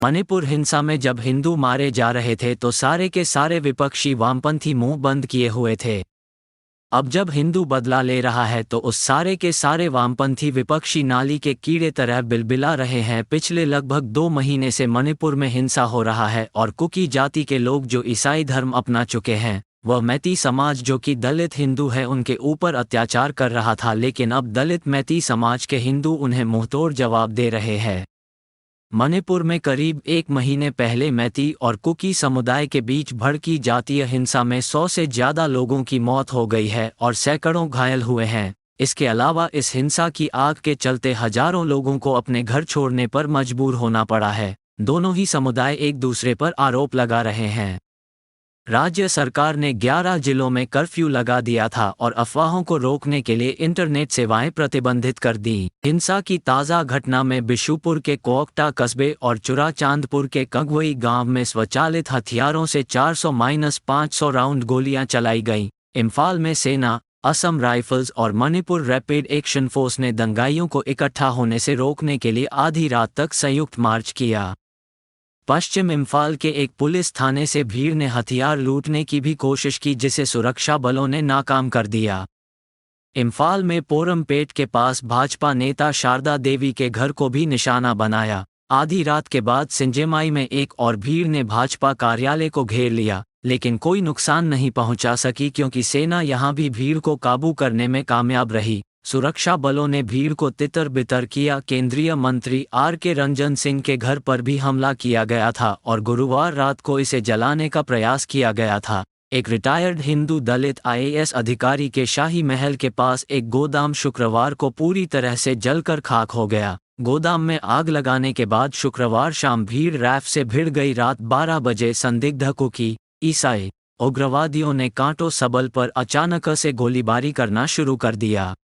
मणिपुर हिंसा में जब हिंदू मारे जा रहे थे तो सारे के सारे विपक्षी वामपंथी मुंह बंद किए हुए थे। अब जब हिंदू बदला ले रहा है तो उस सारे के सारे वामपंथी विपक्षी नाली के कीड़े तरह बिलबिला रहे हैं। पिछले लगभग 2 महीने से मणिपुर में हिंसा हो रहा है और कुकी जाति के लोग जो ईसाई धर्म अपना चुके हैं, वह मैती समाज जो कि दलित हिंदू है उनके ऊपर अत्याचार कर रहा था, लेकिन अब दलित मैती समाज के हिंदू उन्हें मुंहतोड़ जवाब दे रहे हैं। मणिपुर में करीब 1 महीने पहले मैती और कुकी समुदाय के बीच भड़की जातीय हिंसा में 100 से ज़्यादा लोगों की मौत हो गई है और सैकड़ों घायल हुए हैं। इसके अलावा इस हिंसा की आग के चलते हजारों लोगों को अपने घर छोड़ने पर मजबूर होना पड़ा है। दोनों ही समुदाय एक दूसरे पर आरोप लगा रहे हैं। राज्य सरकार ने 11 जिलों में कर्फ्यू लगा दिया था और अफवाहों को रोकने के लिए इंटरनेट सेवाएं प्रतिबंधित कर दी। हिंसा की ताज़ा घटना में बिशुपुर के कोकटा कस्बे और चुराचांदपुर के कंगवई गांव में स्वचालित हथियारों से 400-500 राउंड गोलियां चलाई गईं। इम्फाल में सेना, असम राइफल्स और मणिपुर रैपिड एक्शन फोर्स ने दंगाइयों को इकट्ठा होने से रोकने के लिए आधी रात तक संयुक्त मार्च किया। पश्चिम इम्फाल के एक पुलिस थाने से भीड़ ने हथियार लूटने की भी कोशिश की, जिसे सुरक्षा बलों ने नाकाम कर दिया। इम्फाल में पोरमपेट के पास भाजपा नेता शारदा देवी के घर को भी निशाना बनाया। आधी रात के बाद सिंजेमाई में एक और भीड़ ने भाजपा कार्यालय को घेर लिया, लेकिन कोई नुकसान नहीं पहुंचा सकी क्योंकि सेना यहां भी भीड़ को काबू करने में कामयाब रही। सुरक्षा बलों ने भीड़ को तितर बितर किया। केंद्रीय मंत्री आर.के. रंजन सिंह के घर पर भी हमला किया गया था और गुरुवार रात को इसे जलाने का प्रयास किया गया था। एक रिटायर्ड हिंदू दलित आईएएस अधिकारी के शाही महल के पास एक गोदाम शुक्रवार को पूरी तरह से जलकर खाक हो गया। गोदाम में आग लगाने के बाद शुक्रवार शाम भीड़ रैफ से भिड़ गई। रात 12 बजे संदिग्ध कुकी ईसाई उग्रवादियों ने कांटो सबल पर अचानक से गोलीबारी करना शुरू कर दिया।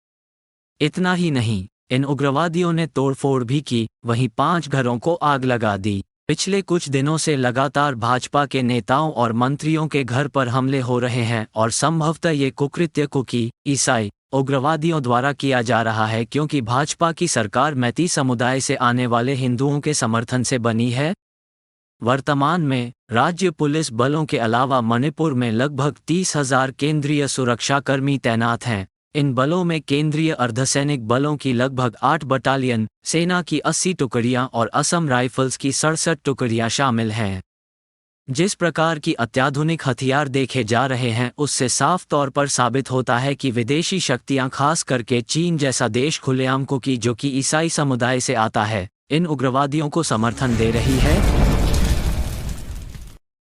इतना ही नहीं, इन उग्रवादियों ने तोड़फोड़ भी की, वहीं 5 घरों को आग लगा दी। पिछले कुछ दिनों से लगातार भाजपा के नेताओं और मंत्रियों के घर पर हमले हो रहे हैं और संभवतः ये कुकृत्य कुकी ईसाई उग्रवादियों द्वारा किया जा रहा है, क्योंकि भाजपा की सरकार मैती समुदाय से आने वाले हिंदुओं के समर्थन से बनी है। वर्तमान में राज्य पुलिस बलों के अलावा मणिपुर में लगभग 30,000 केंद्रीय सुरक्षाकर्मी तैनात हैं। इन बलों में केंद्रीय अर्धसैनिक बलों की लगभग 8 बटालियन, सेना की 80 टुकड़ियां और असम राइफल्स की 67 टुकड़ियां शामिल हैं। जिस प्रकार की अत्याधुनिक हथियार देखे जा रहे हैं, उससे साफ तौर पर साबित होता है कि विदेशी शक्तियां, खास करके चीन जैसा देश खुलेआम कुकी जो कि ईसाई समुदाय से आता है, इन उग्रवादियों को समर्थन दे रही है।